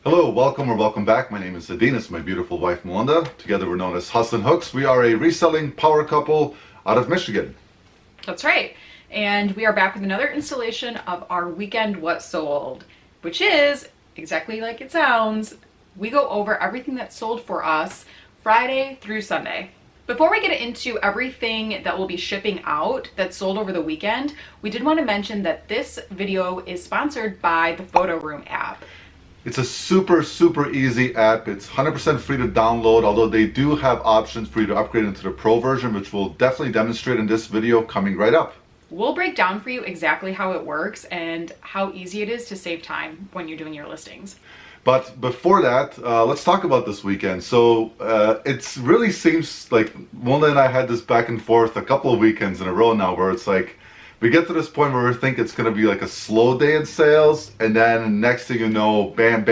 Hello, welcome or welcome back. My name is Adine. It's my beautiful wife Melinda. Together we're known as Hustlin' Hooks. We are a reselling power couple out of Michigan. That's right. And we are back with another installation of our weekend what sold, which is exactly like it sounds. We go over everything that sold for us Friday through Sunday. Before we get into everything that will be shipping out that sold over the weekend, we did want to mention that this video is sponsored by the Photo Room app. It's a super easy app. It's 100% free to download, although they do have options for you to upgrade into the Pro version, which we'll definitely demonstrate in this video coming right up. We'll break down for you exactly how it works and how easy it is to save time when you're doing your listings. But before that, let's talk about this weekend. So it really seems like Melinda and I had this back and forth a couple of weekends in a row now where it's like, we get to this point where we think it's going to be like a slow day in sales, and then next thing you know, bam,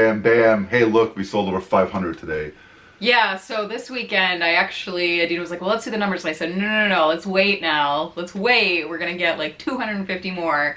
hey look, we sold over 500 today. Yeah, so this weekend Adina was like, well, let's see the numbers. And I said, no, let's wait now. Let's wait. We're going to get like $250 more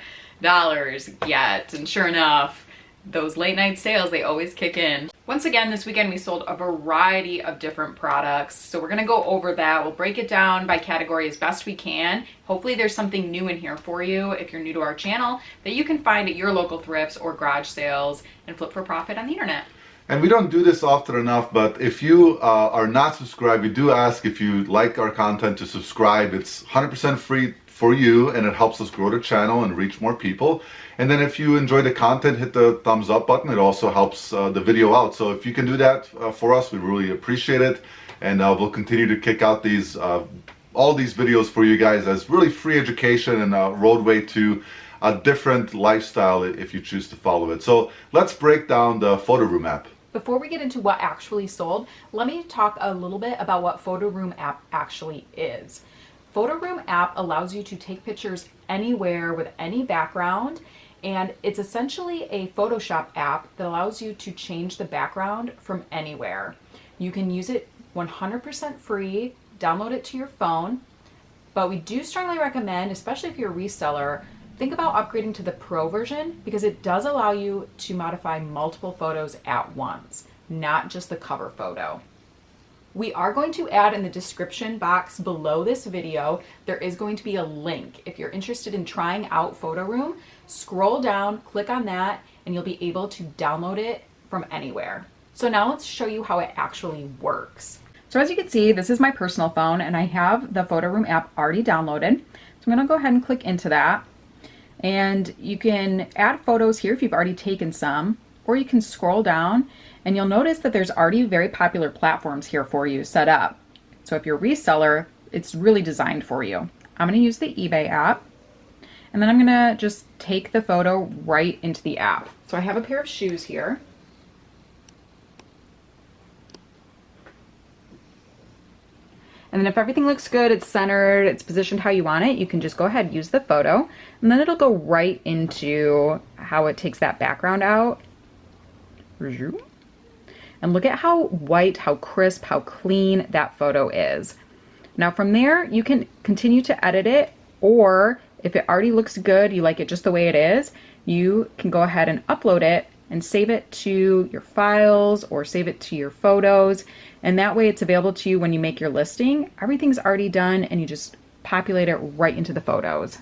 yet. And sure enough, those late night sales, they always kick in. Once again, this weekend we sold a variety of different products. So we're gonna go over that. We'll break it down by category as best we can. Hopefully there's something new in here for you if you're new to our channel that you can find at your local thrifts or garage sales and flip for profit on the internet. And we don't do this often enough, but if you are not subscribed, we do ask if you like our content to subscribe. It's 100% free for you, and it helps us grow the channel and reach more people. And then if you enjoy the content, hit the thumbs up button. It also helps the video out. So if you can do that for us, we really appreciate it. And we'll continue to kick out these all these videos for you guys as really free education and a roadway to a different lifestyle if you choose to follow it. So let's break down the Photo Room app. Before we get into what actually sold, let me talk a little bit about what Photo Room app actually is. Photo Room app allows you to take pictures anywhere with any background, and it's essentially a Photoshop app that allows you to change the background from anywhere. You can use it 100% free, download it to your phone, but we do strongly recommend, especially if you're a reseller, think about upgrading to the Pro version because it does allow you to modify multiple photos at once, not just the cover photo. We are going to add in the description box below this video, there is going to be a link. If you're interested in trying out Photo Room, scroll down, click on that, and you'll be able to download it from anywhere. So now let's show you how it actually works. So as you can see, this is my personal phone and I have the Photo Room app already downloaded. So I'm gonna go ahead and click into that. And you can add photos here if you've already taken some, or you can scroll down and you'll notice that there's already very popular platforms here for you set up. So if you're a reseller, it's really designed for you. I'm gonna use the eBay app, and then I'm gonna just take the photo right into the app. So I have a pair of shoes here. And then if everything looks good, it's centered, it's positioned how you want it, you can just go ahead and use the photo, and then it'll go right into how it takes that background out. And look at how white, how crisp, how clean that photo is. Now from there, you can continue to edit it, or if it already looks good, you like it just the way it is, you can go ahead and upload it and save it to your files or save it to your photos. And that way it's available to you when you make your listing. Everything's already done and you just populate it right into the photos.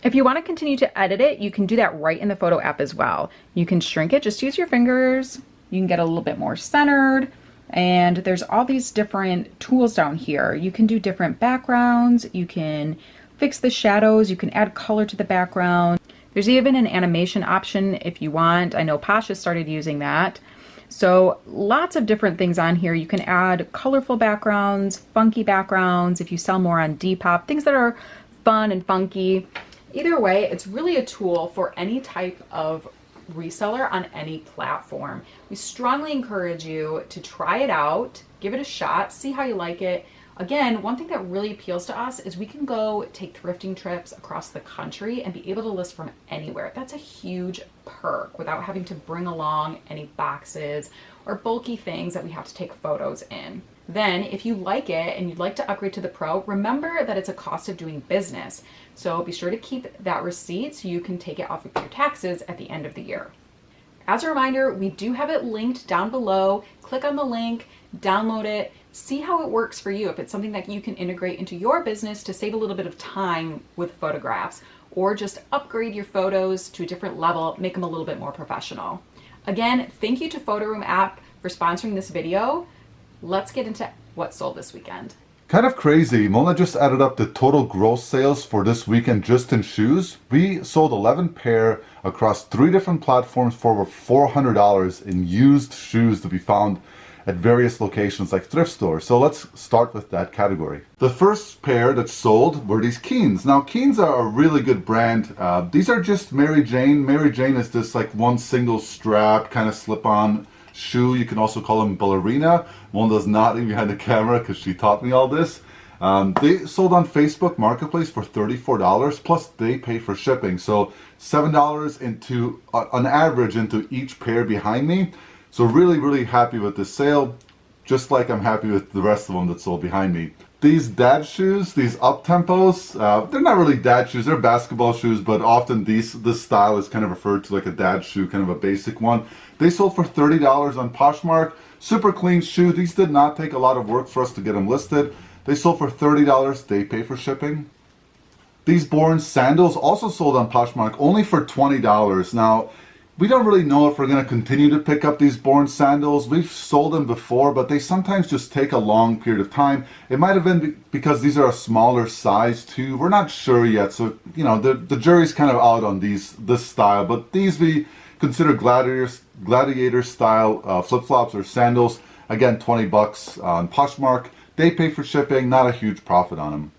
If you want to continue to edit it, you can do that right in the photo app as well. You can shrink it, just use your fingers. You can get a little bit more centered, and there's all these different tools down here. You can do different backgrounds, you can fix the shadows, you can add color to the background. There's even an animation option if you want. I know Pasha started using that. So lots of different things on here. You can add colorful backgrounds, funky backgrounds, if you sell more on Depop, things that are fun and funky. Either way, it's really a tool for any type of reseller on any platform. We strongly encourage you to try it out, give it a shot, see how you like it. Again, one thing that really appeals to us is we can go take thrifting trips across the country and be able to list from anywhere. That's a huge perk without having to bring along any boxes or bulky things that we have to take photos in. Then if you like it and you'd like to upgrade to the Pro, remember that it's a cost of doing business. So be sure to keep that receipt so you can take it off of your taxes at the end of the year. As a reminder, we do have it linked down below. Click on the link, download it, see how it works for you. If it's something that you can integrate into your business to save a little bit of time with photographs, or just upgrade your photos to a different level, make them a little bit more professional. Again, thank you to Photoroom app for sponsoring this video. Let's get into what sold this weekend. Kind of crazy. Mona just added up the total gross sales for this weekend just in shoes. We sold 11 pair across 3 different platforms for over $400 in used shoes to be found at various locations like thrift stores. So let's start with that category. The first pair that sold were these Keens. Now Keens are a really good brand. These are just Mary Jane. Mary Jane is this like one single strap kind of slip-on shoe. You can also call them ballerina. Mona's nodding behind the camera because she taught me all this. They sold on Facebook Marketplace for $34, plus they pay for shipping. So $7 into, on average, into each pair behind me. So really happy with this sale, just like I'm happy with the rest of them that sold behind me. These dad shoes, these up-tempos, they're not really dad shoes, they're basketball shoes, but often this style is kind of referred to like a dad shoe, kind of a basic one. They sold for $30 on Poshmark. Super clean shoe. These did not take a lot of work for us to get them listed. They sold for $30, they pay for shipping. These Bourne sandals also sold on Poshmark only for $20. Now, we don't really know if we're going to continue to pick up these Bourne sandals. We've sold them before, but they sometimes just take a long period of time. It might have been because these are a smaller size too. We're not sure yet. So, you know, the jury's kind of out on this style. But these we consider gladiator style flip-flops or sandals. Again, 20 bucks on Poshmark. They pay for shipping, not a huge profit on them.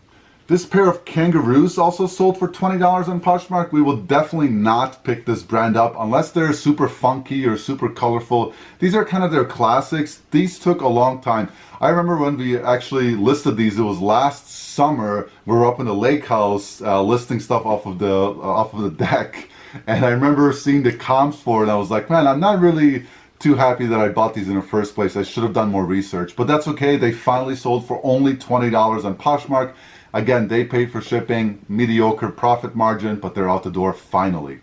This pair of kangaroos also sold for $20 on Poshmark. We will definitely not pick this brand up unless they're super funky or super colorful. These are kind of their classics. These took a long time. I remember when we actually listed these, it was last summer. We were up in the lake house listing stuff off of the deck. And I remember seeing the comps for it and I was like, man, I'm not really too happy that I bought these in the first place. I should have done more research, but that's okay. They finally sold for only $20 on Poshmark. Again, they paid for shipping, mediocre profit margin, but they're out the door finally.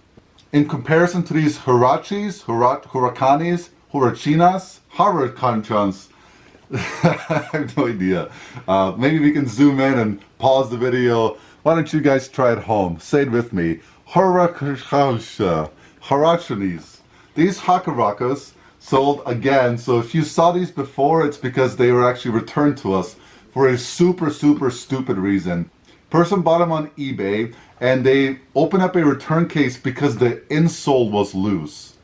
In comparison to these Hurachinas, I have no idea. Maybe we can zoom in and pause the video. Why don't you guys try it home? Say it with me. Hurachinis. These Hakarakas sold again. So if you saw these before, it's because they were actually returned to us for a super stupid reason. Person bought them on eBay and they opened up a return case because the insole was loose.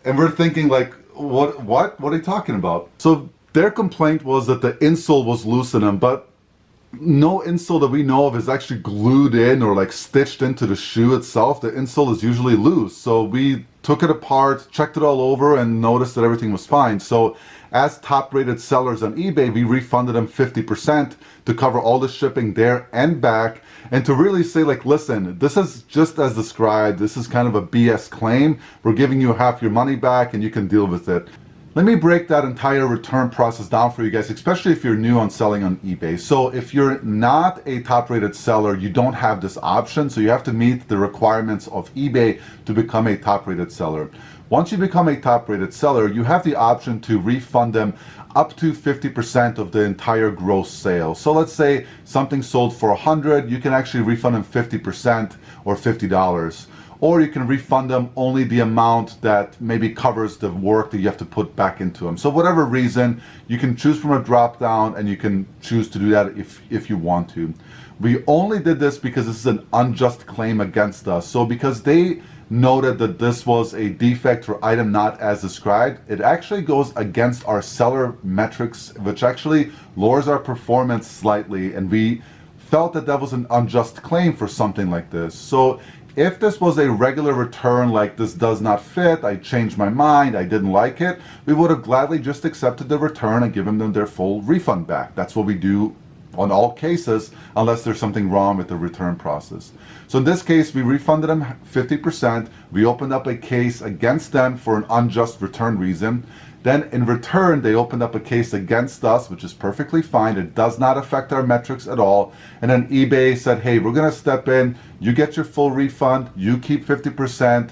And we're thinking like, what are you talking about? So their complaint was that the insole was loose in them, but no insole that we know of is actually glued in or like stitched into the shoe itself. The insole is usually loose. So we took it apart, checked it all over, and noticed that everything was fine. So as top-rated sellers on eBay, we refunded them 50% to cover all the shipping there and back, and to really say like, listen, this is just as described. This is kind of a BS claim. We're giving you half your money back and you can deal with it. Let me break that entire return process down for you guys, especially if you're new on selling on eBay. So if you're not a top-rated seller, you don't have this option. So you have to meet the requirements of eBay to become a top-rated seller. Once you become a top-rated seller, you have the option to refund them up to 50% of the entire gross sale. So let's say something sold for $100, you can actually refund them 50% or $50. Or you can refund them only the amount that maybe covers the work that you have to put back into them. So whatever reason, you can choose from a drop down and you can choose to do that if you want to. We only did this because this is an unjust claim against us. So because they noted that this was a defect or item not as described, it actually goes against our seller metrics, which actually lowers our performance slightly, and we felt that that was an unjust claim for something like this. So if this was a regular return, like this does not fit, I changed my mind, I didn't like it, we would have gladly just accepted the return and given them their full refund back. That's what we do on all cases, unless there's something wrong with the return process. So in this case, we refunded them 50%. We opened up a case against them for an unjust return reason. Then in return, they opened up a case against us, which is perfectly fine. It does not affect our metrics at all. And then eBay said, hey, we're gonna step in. You get your full refund. You keep 50%.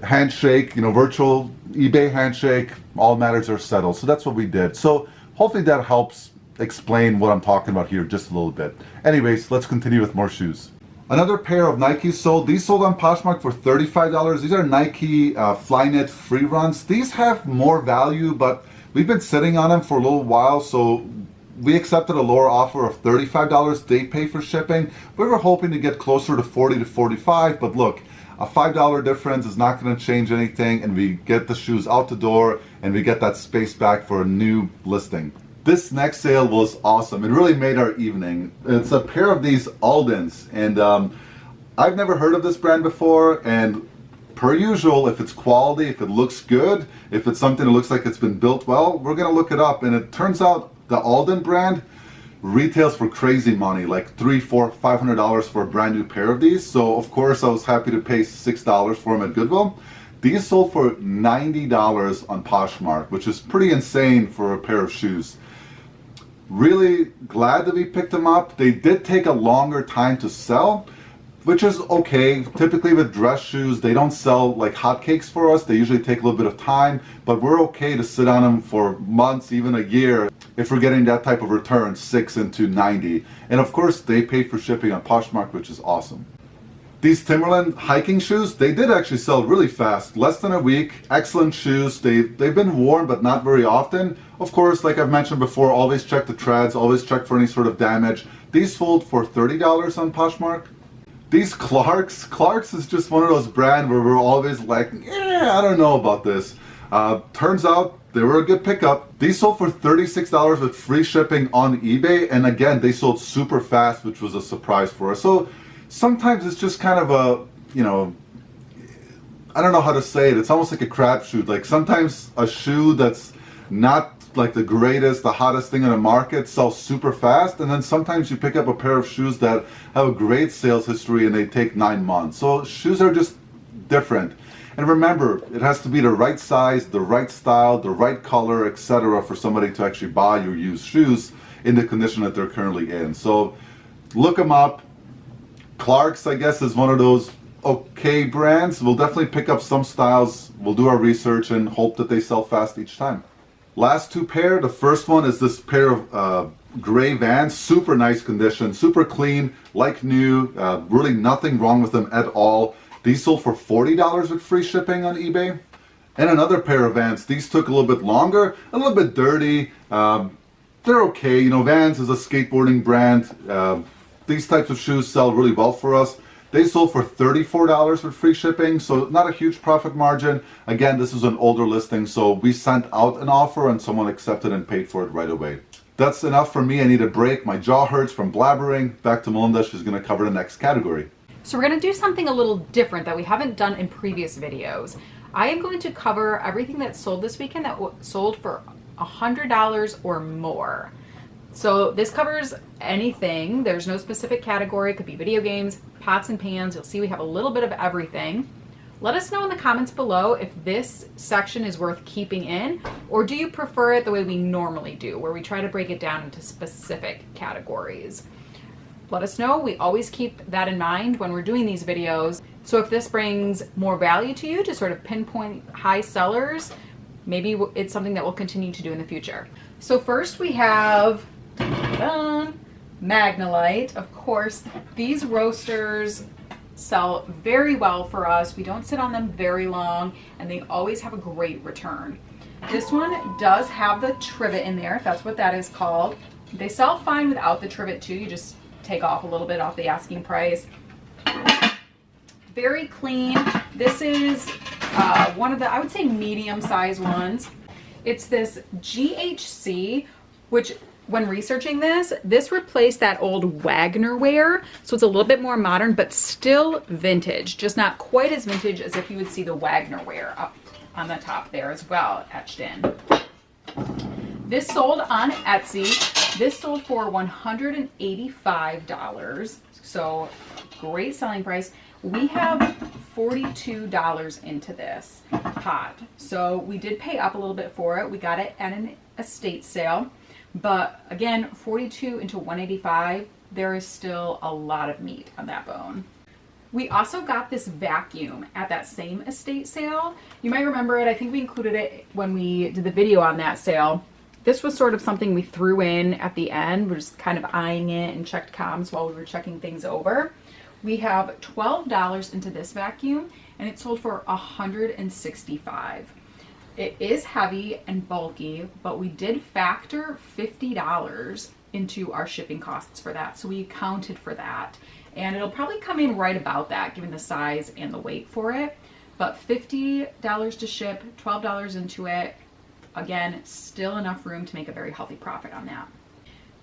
handshake, virtual eBay handshake, all matters are settled. So that's what we did. So hopefully that helps explain what I'm talking about here just a little bit. Anyways, let's continue with more shoes. Another pair of Nikes sold. These sold on Poshmark for $35. These are Nike Flyknit free runs. These have more value, but we've been sitting on them for a little while, so we accepted a lower offer of $35 they pay for shipping. We were hoping to get closer to $40 to $45, but look, a $5 difference is not going to change anything, and we get the shoes out the door and we get that space back for a new listing. This next sale was awesome. It really made our evening. It's a pair of these Aldens, and I've never heard of this brand before, and per usual, if it's quality, if it looks good, if it's something that looks like it's been built well, we're going to look it up. And it turns out the Alden brand retails for crazy money, like $300, $400, $500 for a brand new pair of these. So of course I was happy to pay $6 for them at Goodwill. These sold for $90 on Poshmark, which is pretty insane for a pair of shoes. Really glad that we picked them up. They did take a longer time to sell, which is okay. Typically with dress shoes, they don't sell like hotcakes for us. They usually take a little bit of time, but we're okay to sit on them for months, even a year, if we're getting that type of return, 6 into 90. And of course, they pay for shipping on Poshmark, which is awesome. These Timberland hiking shoes, they did actually sell really fast, less than a week. Excellent shoes. They've been worn, but not very often. Of course, like I've mentioned before, always check the treads, always check for any sort of damage. These sold for $30 on Poshmark. These Clarks is just one of those brands where we're always like, I don't know about this. Turns out they were a good pickup. These sold for $36 with free shipping on eBay, and again, they sold super fast, which was a surprise for us. So sometimes it's just kind of a, I don't know how to say it. It's almost like a crapshoot. Like sometimes a shoe that's not like the greatest, the hottest thing in the market sells super fast, and then sometimes you pick up a pair of shoes that have a great sales history and they take 9 months. So shoes are just different. And remember, it has to be the right size, the right style, the right color, etc. for somebody to actually buy your used shoes in the condition that they're currently in. So look them up. Clarks, I guess, is one of those okay brands. We'll definitely pick up some styles. We'll do our research and hope that they sell fast each time. Last two pair. The first one is this pair of gray Vans. Super nice condition, super clean, like new. Really nothing wrong with them at all. These sold for $40 with free shipping on eBay. And another pair of Vans. These took a little bit longer, a little bit dirty. They're okay. Vans is a skateboarding brand. These types of shoes sell really well for us. They sold for $34 with free shipping, so not a huge profit margin. Again, this is an older listing, so we sent out an offer and someone accepted and paid for it right away. That's enough for me. I need a break. My jaw hurts from blabbering. Back to Melinda. She's going to cover the next category. So we're going to do something a little different that we haven't done in previous videos. I am going to cover everything that sold this weekend that sold for $100 or more. So this covers anything. There's no specific category. It could be video games, pots and pans. You'll see we have a little bit of everything. Let us know in the comments below if this section is worth keeping in, or do you prefer it the way we normally do, where we try to break it down into specific categories. Let us know. We always keep that in mind when we're doing these videos. So if this brings more value to you to sort of pinpoint high sellers, maybe it's something that we'll continue to do in the future. So first we have Magnalite. Of course, these roasters sell very well for us. We don't sit on them very long, and they always have a great return. This one does have the trivet in there. That's what that is called. They sell fine without the trivet too. You just take off a little bit off the asking price. Very clean. This is one of the, I would say, medium-sized ones. It's this GHC, which when researching this replaced that old Wagner wear. So it's a little bit more modern, but still vintage. Just not quite as vintage as if you would see the Wagner wear up on the top there as well, etched in. This sold on Etsy. This sold for $185. So great selling price. We have $42 into this pot. So we did pay up a little bit for it. We got it at an estate sale. But again, 42 into 185, there is still a lot of meat on that bone. We also got this vacuum at that same estate sale. You might remember it. I think we included it when we did the video on that sale. This was sort of something we threw in at the end. We're just kind of eyeing it and checked comms while we were checking things over. We have $12 into this vacuum and it sold for $165. It is heavy and bulky, but we did factor $50 into our shipping costs for that. So we accounted for that. And it'll probably come in right about that given the size and the weight for it. But $50 to ship, $12 into it. Again, still enough room to make a very healthy profit on that.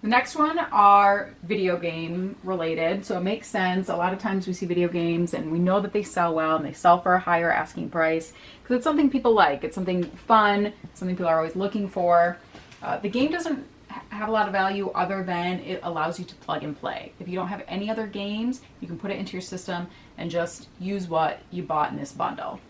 The next one are video game related. So it makes sense. A lot of times we see video games and we know that they sell well and they sell for a higher asking price because it's something people like. It's something fun, something people are always looking for. The game doesn't have a lot of value other than it allows you to plug and play. If you don't have any other games, you can put it into your system and just use what you bought in this bundle.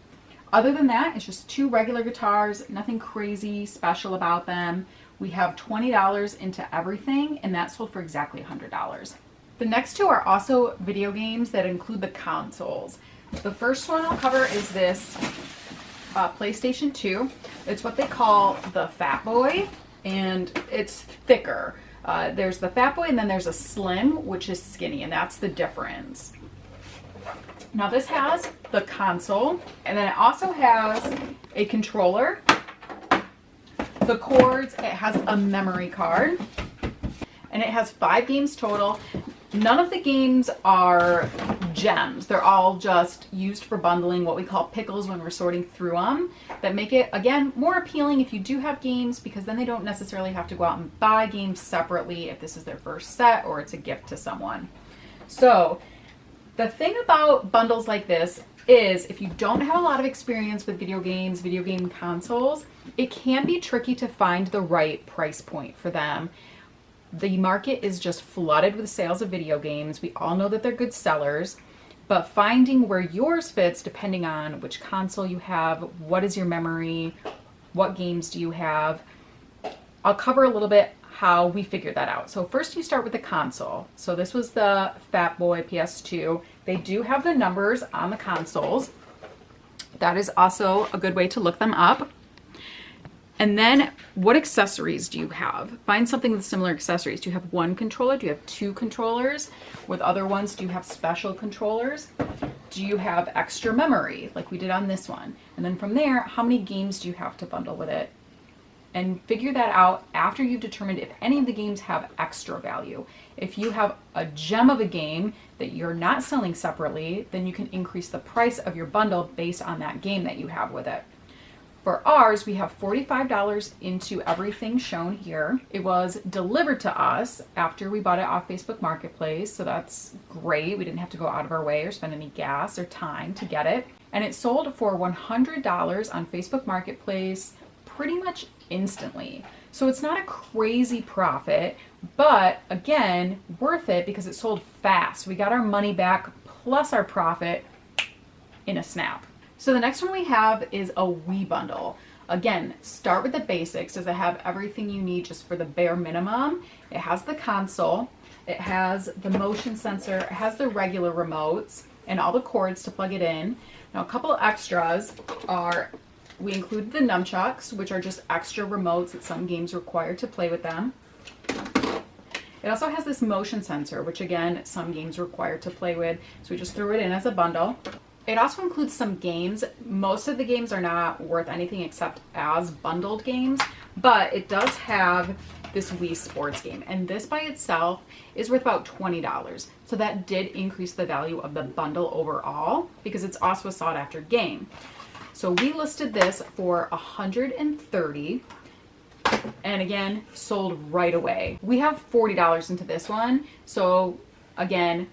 Other than that, it's just 2 regular guitars, nothing crazy special about them. We have $20 into everything and that sold for exactly $100. The next 2 are also video games that include the consoles. The first one I'll cover is this PlayStation 2. It's what they call the Fat Boy. And it's thicker. There's the Fat Boy and then there's a Slim, which is skinny, and that's the difference. Now this has the console, and then it also has a controller, the cords, it has a memory card, and it has 5 games total. None of the games are gems. They're all just used for bundling, what we call pickles when we're sorting through them, that make it, again, more appealing if you do have games, because then they don't necessarily have to go out and buy games separately if this is their first set or it's a gift to someone. So the thing about bundles like this is if you don't have a lot of experience with video games, video game consoles, it can be tricky to find the right price point for them. The market is just flooded with sales of video games. We all know that they're good sellers, but finding where yours fits depending on which console you have, what is your memory, what games do you have. I'll cover a little bit how we figured that out. So first you start with the console. So this was the Fat Boy PS2. They do have the numbers on the consoles. That is also a good way to look them up. And then what accessories do you have? Find something with similar accessories. Do you have 1 controller? Do you have 2 controllers? With other ones, do you have special controllers? Do you have extra memory like we did on this one? And then from there, how many games do you have to bundle with it? And figure that out after you've determined if any of the games have extra value. If you have a gem of a game that you're not selling separately, then you can increase the price of your bundle based on that game that you have with it. For ours, we have $45 into everything shown here. It was delivered to us after we bought it off Facebook Marketplace, so that's great. We didn't have to go out of our way or spend any gas or time to get it. And it sold for $100 on Facebook Marketplace pretty much instantly. So it's not a crazy profit, but again, worth it because it sold fast. We got our money back plus our profit in a snap. So the next one we have is a Wii Bundle. Again, start with the basics. Does it have everything you need just for the bare minimum? It has the console, it has the motion sensor, it has the regular remotes, and all the cords to plug it in. Now a couple extras are, we included the nunchucks, which are just extra remotes that some games require to play with them. It also has this motion sensor, which again, some games require to play with, so we just threw it in as a bundle. It also includes some games. Most of the games are not worth anything except as bundled games, but it does have this Wii Sports game, and this by itself is worth about $20. So that did increase the value of the bundle overall because it's also a sought after game. So we listed this for $130 and again, sold right away. We have $40 into this one. So again,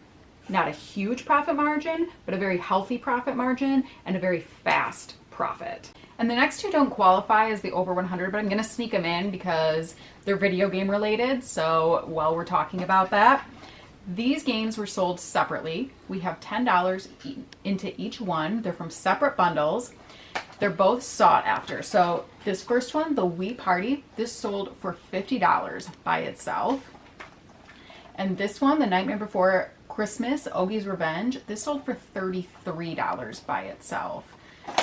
not a huge profit margin, but a very healthy profit margin and a very fast profit. And the next two don't qualify as the over 100, but I'm gonna sneak them in because they're video game related. So while we're talking about that, these games were sold separately. We have $10 into each one. They're from separate bundles. They're both sought after. So this first one, the Wii Party, this sold for $50 by itself. And this one, the Nightmare Before Christmas Ogie's Revenge. This sold for $33 by itself.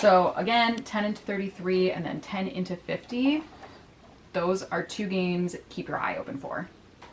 So again, 10 into 33 and then 10 into 50. Those are two games keep your eye open for.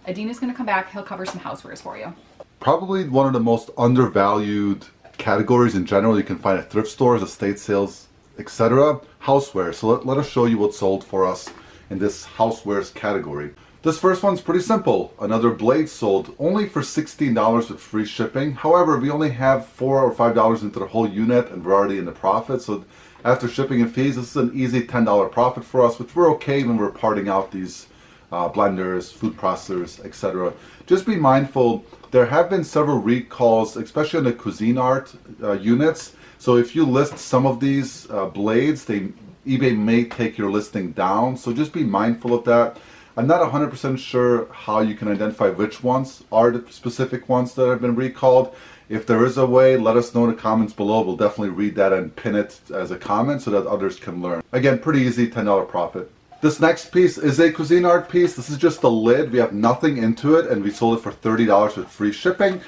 Adina's going to come back. He'll cover some housewares for you. Probably one of the most undervalued categories in general you can find at thrift stores, estate sales, etc. Housewares. So let us show you what sold for us in this housewares category. This first one's pretty simple. Another blade sold only for $16 with free shipping. However, we only have $4 or $5 into the whole unit and we're already in the profit. So after shipping and fees, this is an easy $10 profit for us, which we're okay when we're parting out these blenders, food processors, etc. Just be mindful, there have been several recalls, especially on the Cuisinart units. So if you list some of these blades, eBay may take your listing down. So just be mindful of that. I'm not 100% sure how you can identify which ones are the specific ones that have been recalled. If there is a way, let us know in the comments below. We'll definitely read that and pin it as a comment so that others can learn. Again, pretty easy, $10 profit. This next piece is a Cuisinart piece. This is just the lid. We have nothing into it and we sold it for $30 with free shipping.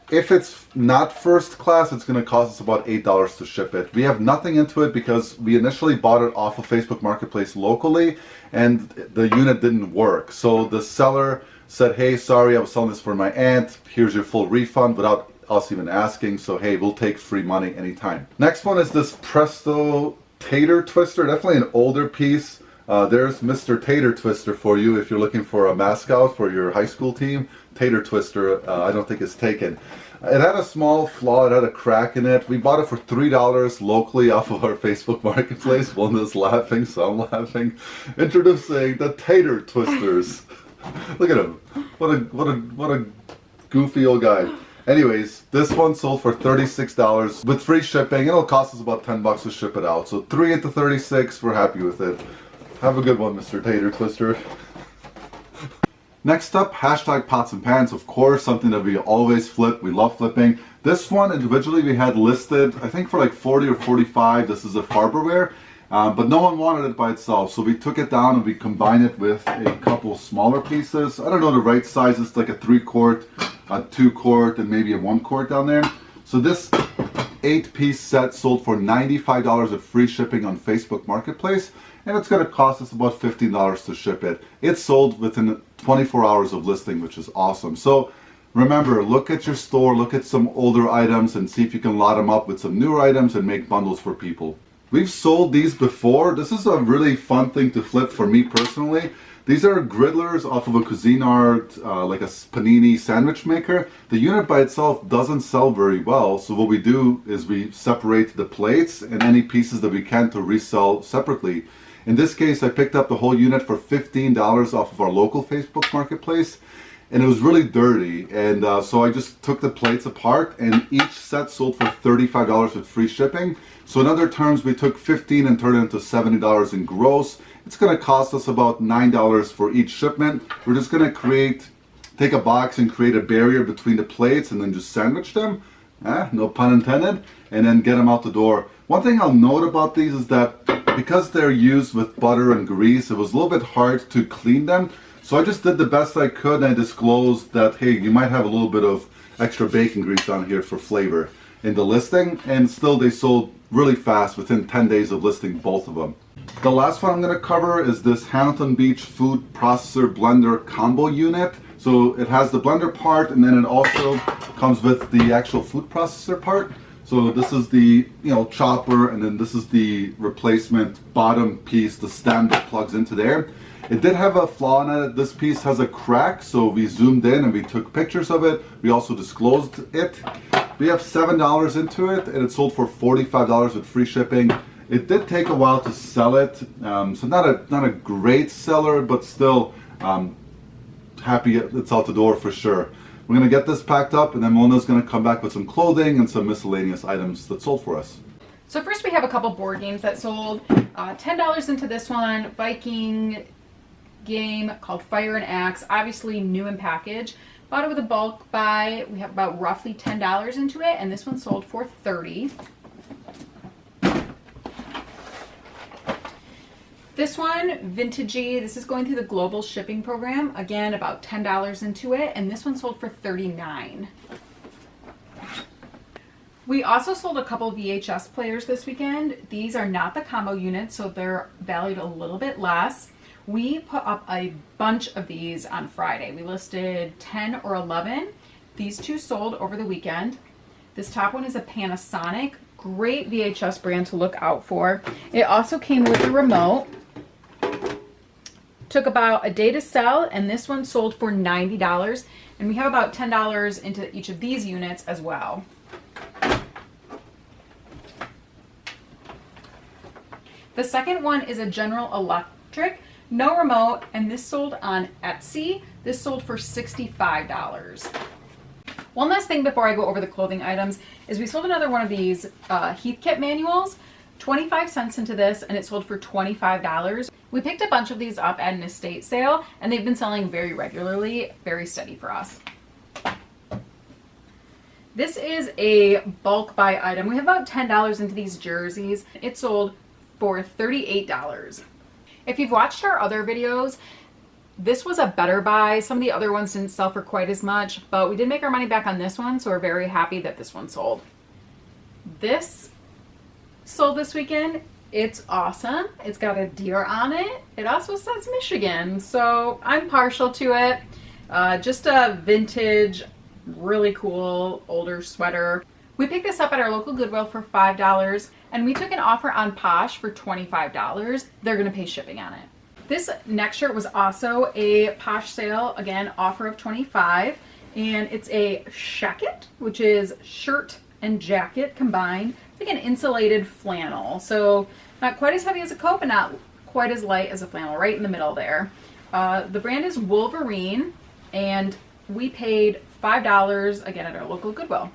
If it's not first class, it's going to cost us about $8 to ship it. We have nothing into it because we initially bought it off of Facebook Marketplace locally and the unit didn't work. So the seller said, hey, sorry, I was selling this for my aunt. Here's your full refund without us even asking. So hey, we'll take free money anytime. Next one is this Presto Tater Twister. Definitely an older piece. There's Mr. Tater Twister for you if you're looking for a mascot for your high school team. Tater Twister, I don't think it's taken. It had a small flaw, it had a crack in it. We bought it for $3 locally off of our Facebook Marketplace. Wanda's laughing, so I'm laughing. Introducing the Tater Twisters. Look at him. What a goofy old guy. Anyways, this one sold for $36 with free shipping. It'll cost us about $10 to ship it out. So 3 into 36, we're happy with it. Have a good one, Mr. Tater Twister. Next up, hashtag pots and pans, of course, something that we always flip. We love flipping. This one individually we had listed, I think for like 40 or 45. This is a Farberware, but no one wanted it by itself. So we took it down and we combined it with a couple smaller pieces. I don't know the right size. It's like a 3-quart, a 2-quart, and maybe a 1-quart down there. So this 8-piece set sold for $95 with free shipping on Facebook Marketplace. And it's going to cost us about $15 to ship it. It's sold within 24 hours of listing, which is awesome. So remember, look at your store, look at some older items and see if you can lot them up with some newer items and make bundles for people. We've sold these before. This is a really fun thing to flip for me personally. These are griddlers off of a Cuisinart, like a panini sandwich maker. The unit by itself doesn't sell very well, so what we do is we separate the plates and any pieces that we can to resell separately. In this case, I picked up the whole unit for $15 off of our local Facebook Marketplace, and it was really dirty. And so I just took the plates apart, and each set sold for $35 with free shipping. So in other terms, we took $15 and turned it into $70 in gross. It's going to cost us about $9 for each shipment. We're just going to take a box and create a barrier between the plates, and then just sandwich them. No pun intended, and then get them out the door. One thing I'll note about these is that because they're used with butter and grease, it was a little bit hard to clean them. So I just did the best I could, and I disclosed that, hey, you might have a little bit of extra bacon grease on here for flavor in the listing, and still they sold really fast within 10 days of listing both of them. The last one I'm going to cover is this Hamilton Beach food processor blender combo unit. So it has the blender part, and then it also comes with the actual food processor part. So this is the chopper, and then this is the replacement bottom piece, the stem that plugs into there. It did have a flaw in it. This piece has a crack, so we zoomed in and we took pictures of it. We also disclosed it. We have $7 into it, and it sold for $45 with free shipping. It did take a while to sell it, so not a great seller, but still happy it's out the door for sure. We're going to get this packed up, and then Mona's going to come back with some clothing and some miscellaneous items that sold for us. So first we have a couple board games that sold. $10 into this one, Viking game called Fire and Axe, obviously new in package. Bought it with a bulk buy. We have about roughly $10 into it, and this one sold for $30. This one, Vintagey, this is going through the global shipping program. Again, about $10 into it, and this one sold for $39. We also sold a couple VHS players this weekend. These are not the combo units, so they're valued a little bit less. We put up a bunch of these on Friday. We listed 10 or 11. These two sold over the weekend. This top one is a Panasonic. Great VHS brand to look out for. It also came with a remote. Took about a day to sell, and this one sold for $90. And we have about $10 into each of these units as well. The second one is a General Electric, no remote, and this sold on Etsy. This sold for $65. One last thing before I go over the clothing items is we sold another one of these Heathkit manuals, 25 cents into this, and it sold for $25. We picked a bunch of these up at an estate sale, and they've been selling very regularly, very steady for us. This is a bulk buy item. We have about $10 into these jerseys. It sold for $38. If you've watched our other videos, this was a better buy. Some of the other ones didn't sell for quite as much, but we did make our money back on this one, so we're very happy that this one sold. This sold this weekend. It's awesome. It's got a deer on it. It also says Michigan, so I'm partial to it. Just a vintage, really cool, older sweater. We picked this up at our local Goodwill for $5, and we took an offer on Posh for $25. They're gonna pay shipping on it. This next shirt was also a Posh sale, again, offer of $25, and it's a shacket, which is shirt and jacket combined. It's like an insulated flannel, so not quite as heavy as a coat, but not quite as light as a flannel, right in the middle there. The brand is Wolverine, and we paid $5, again, at our local Goodwill.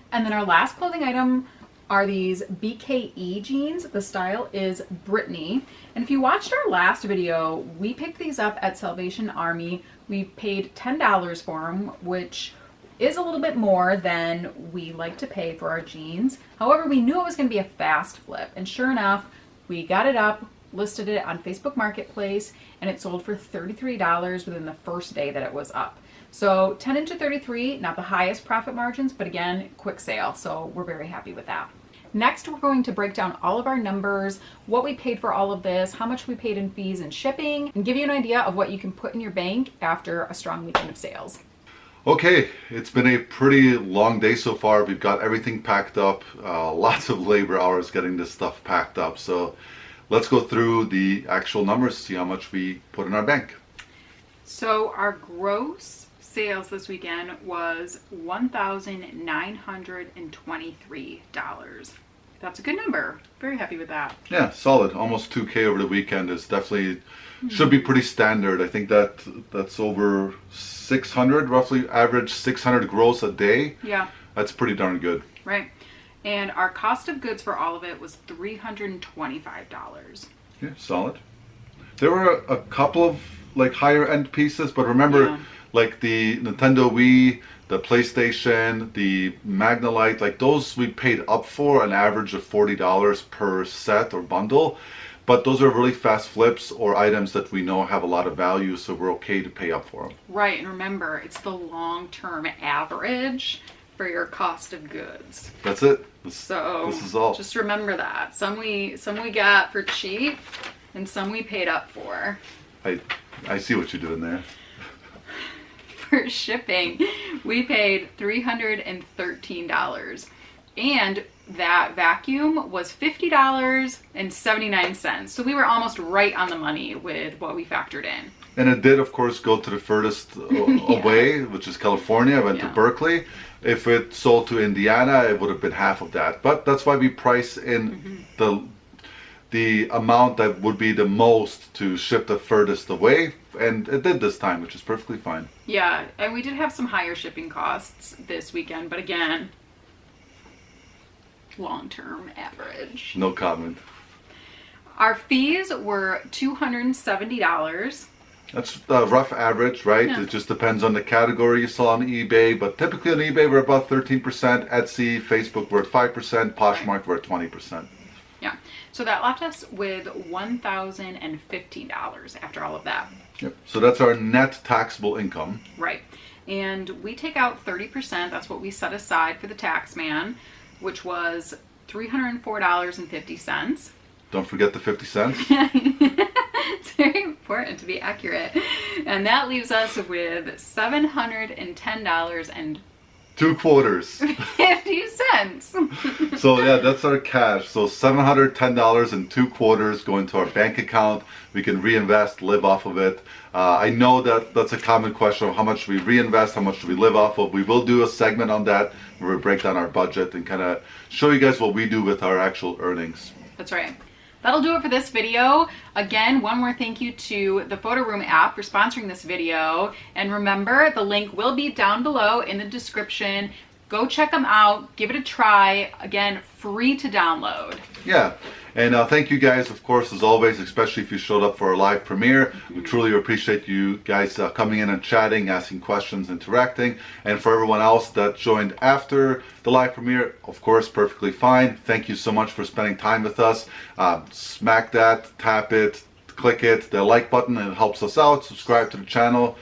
And then our last clothing item are these Bke jeans. The style is Brittany. And if you watched our last video, we picked these up at Salvation Army. We paid $10 for them, which is a little bit more than we like to pay for our jeans. However, we knew it was going to be a fast flip. And sure enough, we got it up, listed it on Facebook Marketplace, and it sold for $33 within the first day that it was up. So 10 into 33, not the highest profit margins, but again, quick sale. So we're very happy with that. Next, we're going to break down all of our numbers, what we paid for all of this, how much we paid in fees and shipping, and give you an idea of what you can put in your bank after a strong weekend of sales. Okay, it's been a pretty long day so far. We've got everything packed up, lots of labor hours getting this stuff packed up. So let's go through the actual numbers, see how much we put in our bank. So our gross sales this weekend was $1,923. That's a good number. Very happy with that. Yeah, solid. Almost 2K over the weekend is definitely, should be pretty standard. I think that's over 600, roughly average 600 gross a day. Yeah. That's pretty darn good. Right. And our cost of goods for all of it was $325. Yeah, solid. There were a couple of like higher end pieces, but remember, like the Nintendo Wii, the PlayStation, the Magnalite, like those we paid up for an average of $40 per set or bundle. But those are really fast flips or items that we know have a lot of value, so we're okay to pay up for them. Right, and remember, it's the long-term average for your cost of goods. That's it. This is all. Just remember that. Some we got for cheap, and some we paid up for. I see what you're doing there. For shipping, we paid $313, and that vacuum was $50.79. So we were almost right on the money with what we factored in. And it did, of course, go to the furthest away, which is California. I went to Berkeley. If it sold to Indiana, it would have been half of that. But that's why we price in the amount that would be the most to ship the furthest away, and it did this time, which is perfectly fine. Yeah, and we did have some higher shipping costs this weekend, but again, long-term average. No comment. Our fees were $270. That's a rough average, right? Yeah. It just depends on the category you saw on eBay, but typically on eBay we're about 13%, Etsy, Facebook we're at 5%, Poshmark we're at 20%. Yeah, so that left us with $1,015 after all of that. Yep. So that's our net taxable income. Right, and we take out 30%, that's what we set aside for the tax man. which was $304.50. Don't forget the 50 cents. It's very important to be accurate. And that leaves us with $710 and 2 quarters. 50 cents. So yeah, that's our cash. So $710 and 2 quarters go into our bank account. We can reinvest, live off of it. I know that that's a common question of how much we reinvest, how much do we live off of. We will do a segment on that where we break down our budget and kind of show you guys what we do with our actual earnings. That's right. That'll do it for this video. Again, one more thank you to the Photo Room app for sponsoring this video. And remember, the link will be down below in the description. Go check them out. Give it a try. Again, free to download. Yeah. And thank you guys, of course, as always, especially if you showed up for our live premiere. We truly appreciate you guys coming in and chatting, asking questions, interacting. And for everyone else that joined after the live premiere, of course, perfectly fine. Thank you so much for spending time with us. Smack that, tap it, click it, the like button, and it helps us out. Subscribe to the channel.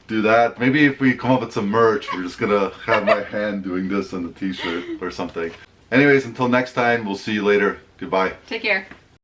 Do that. Maybe if we come up with some merch, we're just gonna have my hand doing this on the t-shirt or something. Anyways, until next time, we'll see you later. Goodbye. Take care.